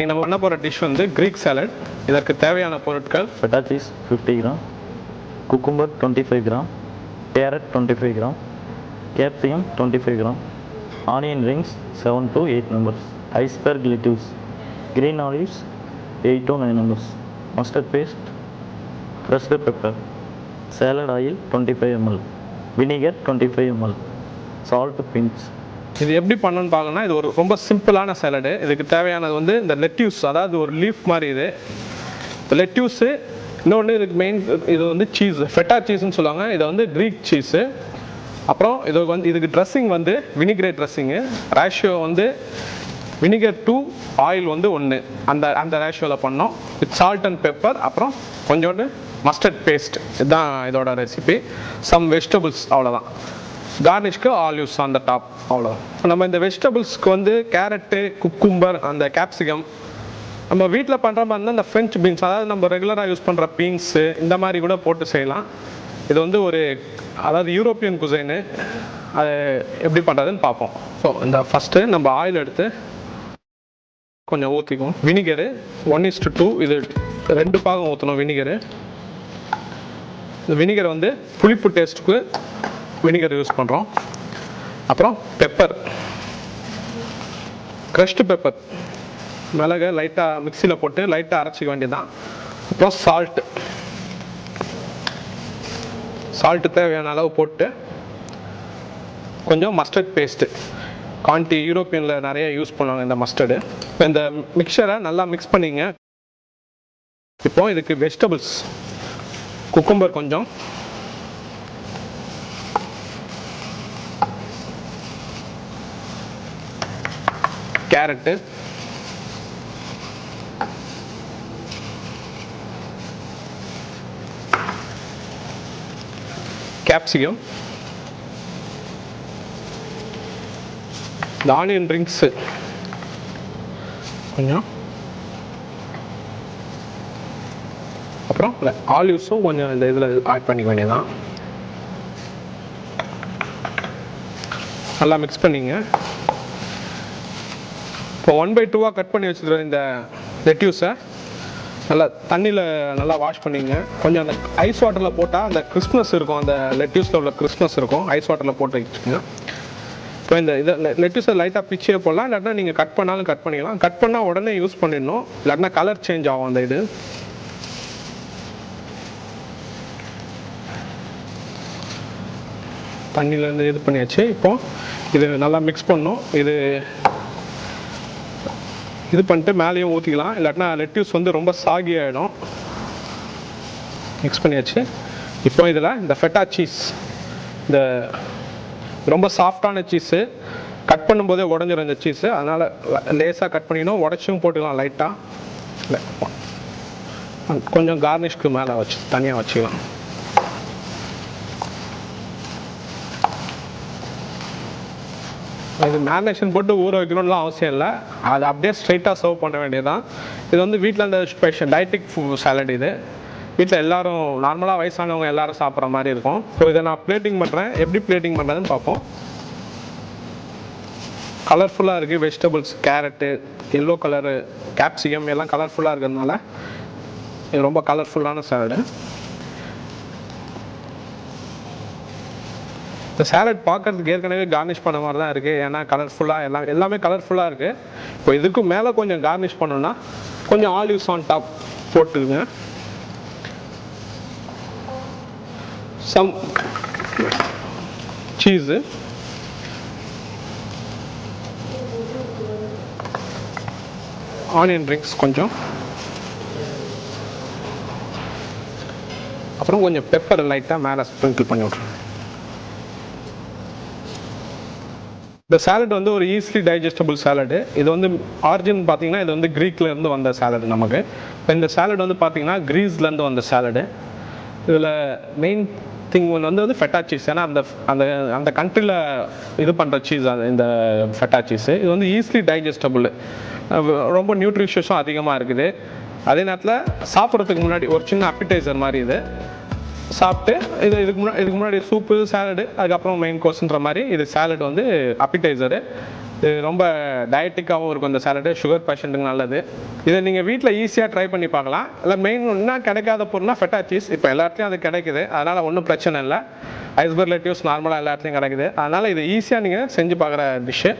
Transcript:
இன்னைக்கு நம்ம பண்ண போகிற டிஷ் வந்து க்ரீக் சாலட். இதற்கு தேவையான பொருட்கள்: feta cheese 50 gram, cucumber 25 gram, carrot 25 gram, capsicum 25 gram, onion rings 7 to 8 numbers, iceberg lettuce, green olives 8 to 9 numbers, mustard paste, crushed pepper, salad oil 25 ml, vinegar 25 ml, salt pinch. இது எப்படி பண்ணணும்னு பார்க்கணும்னா, இது ஒரு ரொம்ப சிம்பிளான சாலடு. இதுக்கு தேவையானது வந்து இந்த லெட்யூஸ், அதாவது ஒரு லீஃப் மாதிரி. இது லெட்யூஸு. இன்னொன்று இதுக்கு மெயின் இது வந்து சீஸ், ஃபெட்டா சீஸ்ன்னு சொல்லுவாங்க. இதை வந்து க்ரீக் சீஸு. அப்புறம் இதுக்கு ட்ரெஸ்ஸிங் வந்து வினிகிரேட் ட்ரெஸ்ஸிங்கு. ரேஷியோ வந்து வினிகர் டு ஆயில் வந்து 1, அந்த ரேஷியோவில் பண்ணோம். With salt and pepper. அப்புறம் கொஞ்சோண்டு மஸ்டர்ட் பேஸ்ட். இதுதான் இதோட ரெசிபி. சம் வெஜிடபிள்ஸ், அவ்வளோதான். கார்னிஷ்க்கு ஆலிவ்ஸ் ஆன் த டாப், அவ்வளோதான். நம்ம இந்த வெஜிடபிள்ஸ்க்கு வந்து கேரட்டு, குக்கும்பர், அந்த கேப்சிகம், நம்ம வீட்டில் பண்ணுற மாதிரி இருந்தால் இந்த ஃப்ரெஞ்ச் பீன்ஸ், அதாவது நம்ம ரெகுலராக யூஸ் பண்ணுற பீன்ஸு, இந்த மாதிரி கூட போட்டு செய்யலாம். இது வந்து அதாவது யூரோப்பியன் குசைனு. அது எப்படி பண்ணுறதுன்னு பார்ப்போம். ஸோ இந்த ஃபஸ்ட்டு நம்ம ஆயில் எடுத்து கொஞ்சம் ஊற்றிக்குவோம். வினிகரு 1:2, இது 2 பாகம் ஊற்றணும் வினிகரு. இந்த வினிகர் வந்து புளிப்பு டேஸ்ட்டுக்கு வினிகர் யூஸ் பண்ணுறோம். அப்புறம் பெப்பர், க்ரஷ்டு பெப்பர், மிளகை லைட்டாக மிக்சியில் போட்டு லைட்டாக அரைச்சிக்க வேண்டியதுதான். அப்புறம் சால்ட்டு தேவையான அளவு போட்டு, கொஞ்சம் மஸ்டர்ட் பேஸ்ட்டு. குவான்டிட்டி யூரோப்பியனில் நிறைய யூஸ் பண்ணுவாங்க இந்த மஸ்டர்டு. இப்போ இந்த மிக்சரை நல்லா மிக்ஸ் பண்ணிங்க. இப்போ இதுக்கு வெஜிடபிள்ஸ், குக்கும்பர் கொஞ்சம், கேரட்டு, கேப்சிகம், இந்த ஆனியன் ரிங்ஸு கொஞ்சம், அப்புறம் ஆலிவ்ஸும் கொஞ்சம் இந்த இதில் ஆட் பண்ணிக்க வேண்டியதான். நல்லா மிக்ஸ் பண்ணிங்க. இப்போ 1/2 கட் பண்ணி வச்சுருக்க இந்த லெட்யூஸை நல்லா தண்ணியில் நல்லா வாஷ் பண்ணிங்க. கொஞ்சம் அந்த ஐஸ் வாட்டரில் போட்டால் அந்த கிறிஸ்மஸ் இருக்கும், அந்த லெட்யூஸில் உள்ள கிறிஸ்மஸ் இருக்கும். ஐஸ் வாட்டரில் போட்டு வச்சுக்கோங்க. இப்போ இந்த லெட்யூஸை லைட்டாக பிச்சே போடலாம், இல்லாட்டினா நீங்கள் கட் பண்ணாலும் கட் பண்ணிக்கலாம். கட் பண்ணால் உடனே யூஸ் பண்ணிடணும், இல்லாட்டினா கலர் சேஞ்ச் ஆகும் அந்த இது. தண்ணியிலேருந்து இது பண்ணியாச்சு. இப்போது இது நல்லா மிக்ஸ் பண்ணணும். இது பண்ணிட்டு மேலேயும் ஊற்றிக்கலாம், இல்லாட்டினா லெட்யூஸ் வந்து ரொம்ப சாகி ஆகிடும். மிக்ஸ் பண்ணியாச்சு. இப்போ இதில் இந்த ஃபெட்டா சீஸ், இந்த ரொம்ப சாஃப்டான சீஸு, கட் பண்ணும்போதே உடஞ்சிரும் இந்த சீஸு. அதனால் லேசாக கட் பண்ணிக்கணும். உடச்சும் போட்டுக்கலாம் லைட்டாக. கொஞ்சம் கார்னிஷ்க்கு மேலே தனியாக வச்சுக்கலாம். இது மேரினேஷன் போட்டு ஊற வைக்கணும்லாம் அவசியம் இல்லை, அது அப்படியே ஸ்ட்ரைட்டாக சர்வ் பண்ண வேண்டியதுதான். இது வந்து வீட்டில் அந்த ஸ்பெஷல் டயட்டிக் சாலட். இது வீட்டில் எல்லோரும் நார்மலாக வயசானவங்க எல்லோரும் சாப்பிட்ற மாதிரி இருக்கும். ஸோ இதை நான் பிளேட்டிங் பண்ணுறேன். எப்படி பிளேட்டிங் பண்ணுறதுன்னு பார்ப்போம். கலர்ஃபுல்லாக இருக்குது. Vegetables, carrot, yellow colour, capsicum எல்லாம் கலர்ஃபுல்லாக இருக்கிறதுனால இது ரொம்ப கலர்ஃபுல்லான சாலடு. இந்த சாலட் பார்க்குறதுக்கு ஏற்கனவே கார்னிஷ் பண்ண மாதிரி தான் இருக்குது, ஏன்னா கலர்ஃபுல்லாக எல்லாமே கலர்ஃபுல்லாக இருக்குது. இப்போ இதுக்கு மேலே கொஞ்சம் கார்னிஷ் பண்ணணும்னா கொஞ்சம் ஆலிவ்ஸ் ஆன் டாப் போட்டுக்குங்க. சம் சீஸு, ஆனியன் ரிங்ஸ் கொஞ்சம், அப்புறம் கொஞ்சம் பெப்பர் லைட்டாக மேலே ஸ்ப்ரிங்கிள் பண்ணி விட்ருங்க. இந்த சாலட் வந்து ஒரு ஈஸிலி டைஜஸ்டபிள் சாலடு. இது வந்து ஆரிஜின் பார்த்தீங்கன்னா இது வந்து க்ரீக்லேருந்து வந்த சாலடு நமக்கு. இப்போ இந்த சாலட் வந்து பார்த்தீங்கன்னா க்ரீஸ்லேருந்து வந்த சாலடு. இதில் மெயின் திங் வந்து ஃபெட்டா சீஸ். ஏன்னா அந்த கண்ட்ரியில் இது பண்ணுற சீஸ் இந்த ஃபெட்டா சீஸு. இது வந்து ஈஸிலி டைஜஸ்டபுள், ரொம்ப நியூட்ரிஷியஸும் அதிகமாக இருக்குது. அதே நேரத்தில் சாப்பிட்றதுக்கு முன்னாடி ஒரு சின்ன அப்பிடைசர் மாதிரி இது. சாப்பிட்டு இதுக்கு முன்னாடி சூப்பு சாலடு அதுக்கப்புறம் மெயின் கோர்ஸ்ன்ற மாதிரி இது சாலட் வந்து அப்பிடைசரு. இது ரொம்ப டயட்டிக்காகவும் இருக்கும் இந்த சாலடு, சுகர் பேஷண்ட்டுக்கு நல்லது. இதை நீங்கள் வீட்டில் ஈஸியாக ட்ரை பண்ணி பார்க்கலாம். இல்லை மெயின் என்ன கிடைக்காத பொருள்னா ஃபெட்டா சீஸ். இப்போ எல்லா இடத்துலையும் அது கிடைக்குது, அதனால் ஒன்றும் பிரச்சனை இல்லை. ஐஸ்பர்க் லெட்யூஸ் நார்மலாக எல்லா இடத்துலையும் கிடைக்குது, அதனால் இது ஈஸியாக நீங்கள் செஞ்சு பார்க்குற டிஷ்ஷு.